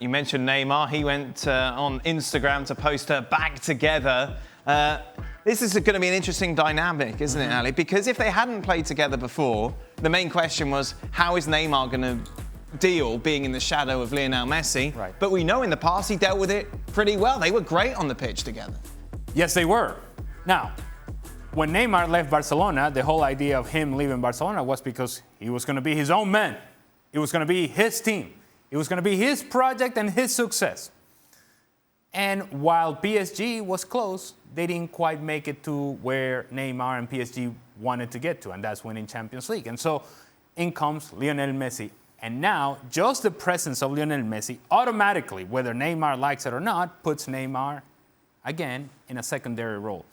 You mentioned Neymar. He went on Instagram to post her back together. This is going to be an interesting dynamic, isn't it, Ali? Because if they hadn't played together before, the main question was, how is Neymar going to deal being in the shadow of Lionel Messi? Right. But we know in the past he dealt with it pretty well. They were great on the pitch together. Yes, they were. Now, when Neymar left Barcelona, the whole idea of him leaving Barcelona was because he was going to be his own man. It was going to be his team. It was going to be his project and his success. And while PSG was close, they didn't quite make it to where Neymar and PSG wanted to get to, and that's winning Champions League. And so in comes Lionel Messi. And now, just the presence of Lionel Messi automatically, whether Neymar likes it or not, puts Neymar, again, in a secondary role.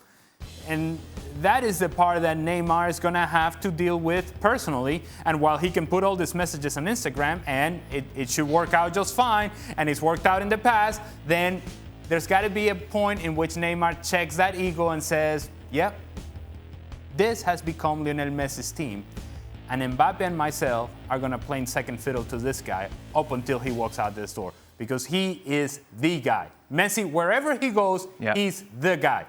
And that is the part that Neymar is going to have to deal with personally. And while he can put all these messages on Instagram and it should work out just fine, and it's worked out in the past, then there's got to be a point in which Neymar checks that ego and says, yep, this has become Lionel Messi's team. And Mbappe and myself are going to play second fiddle to this guy up until he walks out this door. Because he is the guy. Messi, wherever he goes, he's the guy.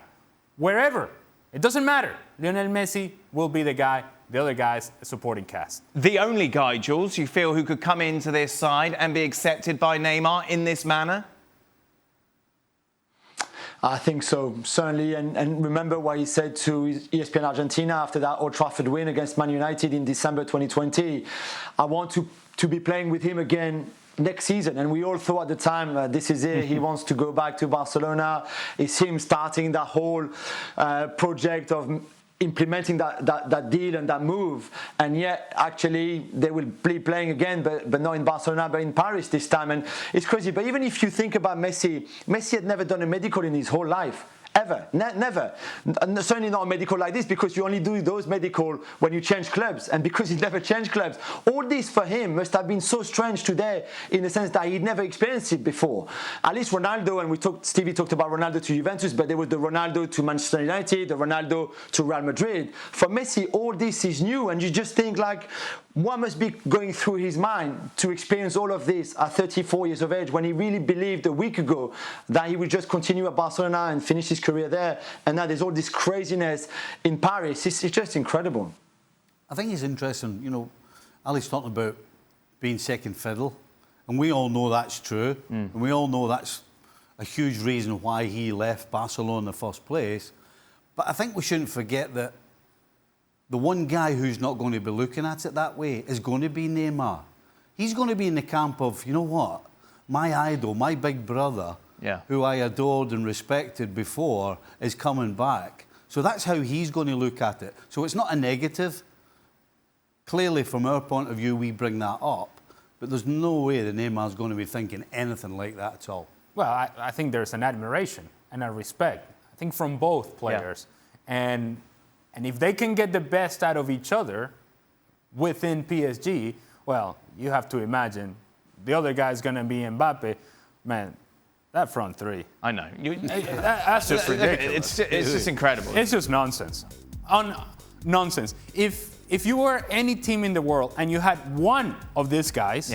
Wherever. It doesn't matter. Lionel Messi will be the guy. The other guy's a supporting cast. The only guy, Jules, you feel who could come into this side and be accepted by Neymar in this manner? I think so, certainly. And remember what he said to ESPN Argentina after that Old Trafford win against Man United in December 2020. I want to be playing with him again next season. And we all thought at the time, this is it. He wants to go back to Barcelona. It's him starting that whole project of implementing that deal and that move. And yet, actually, they will be playing again, but not in Barcelona, but in Paris this time. And it's crazy. But even if you think about Messi, Messi had never done a medical in his whole life. Ever. Never. Certainly not a medical like this, because you only do those medical when you change clubs. And because he never changed clubs, all this for him must have been so strange today in the sense that he'd never experienced it before. At least Ronaldo, and Stevie talked about Ronaldo to Juventus, but there was the Ronaldo to Manchester United, the Ronaldo to Real Madrid. For Messi, all this is new, and you just think like, what must be going through his mind to experience all of this at 34 years of age when he really believed a week ago that he would just continue at Barcelona and finish his career there, and now there's all this craziness in Paris. It's just incredible. I think it's interesting, you know, Ali's talking about being second fiddle, and we all know that's true, and we all know that's a huge reason why he left Barcelona in the first place. But I think we shouldn't forget that the one guy who's not going to be looking at it that way is going to be Neymar. He's going to be in the camp of, you know what, my idol, my big brother, who I adored and respected before, is coming back. So that's how he's going to look at it. So it's not a negative. Clearly, from our point of view, we bring that up. But there's no way that Neymar's going to be thinking anything like that at all. Well, I think there's an admiration and a respect, I think, from both players. And if they can get the best out of each other within PSG, well, you have to imagine the other guy's going to be Mbappe. Man, that front three. I know. That's just ridiculous. It's just incredible. It's just nonsense. Nonsense. If you were any team in the world and you had one of these guys,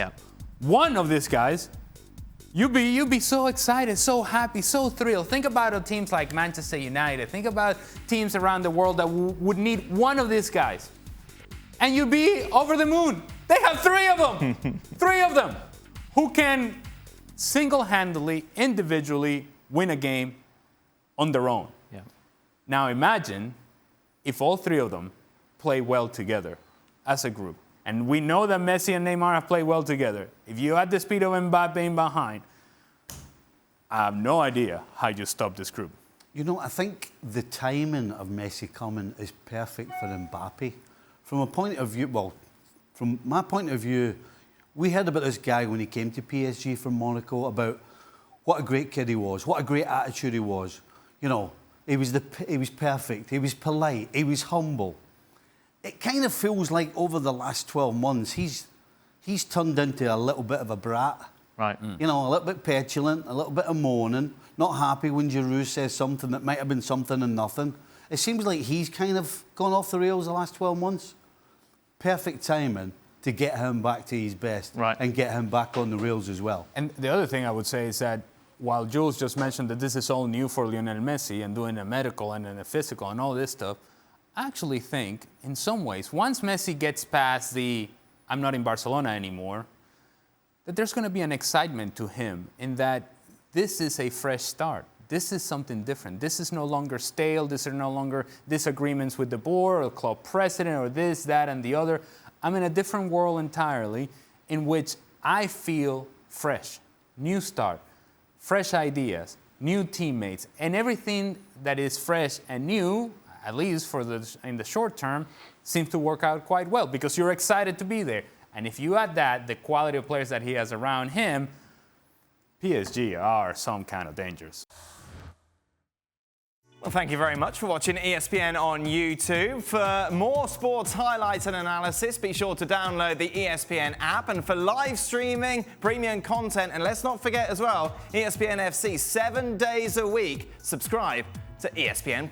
you'd be so excited, so happy, so thrilled. Think about teams like Manchester United. Think about teams around the world that would need one of these guys. And you'd be over the moon. They have three of them. Three of them who can single-handedly, individually win a game on their own. Yeah. Now imagine if all three of them play well together as a group. And we know that Messi and Neymar have played well together. If you had the speed of Mbappe in behind, I have no idea how you stop this group. You know, I think the timing of Messi coming is perfect for Mbappe. From a point of view, well, from my point of view, we heard about this guy when he came to PSG from Monaco, about what a great kid he was, what a great attitude he was. You know, he was perfect, he was polite, he was humble. It kind of feels like over the last 12 months, he's turned into a little bit of a brat. Right. You know, a little bit petulant, a little bit of moaning, not happy when Giroud says something that might have been something and nothing. It seems like he's kind of gone off the rails the last 12 months. Perfect timing. to get him back to his best and get him back on the rails as well. And the other thing I would say is that while Jules just mentioned that this is all new for Lionel Messi and doing a medical and a physical and all this stuff, I actually think, in some ways, once Messi gets past the I'm not in Barcelona anymore, that there's going to be an excitement to him in that this is a fresh start. This is something different. This is no longer stale. This are no longer disagreements with the board or club president or this, that, and the other. I'm in a different world entirely in which I feel fresh, new start, fresh ideas, new teammates, and everything that is fresh and new, at least in the short term, seems to work out quite well because you're excited to be there. And if you add that, the quality of players that he has around him, PSG are some kind of dangerous. Well, thank you very much for watching ESPN on YouTube. For more sports highlights and analysis, be sure to download the ESPN app. And for live streaming, premium content, and let's not forget as well, ESPN FC 7 days a week. Subscribe to ESPN+.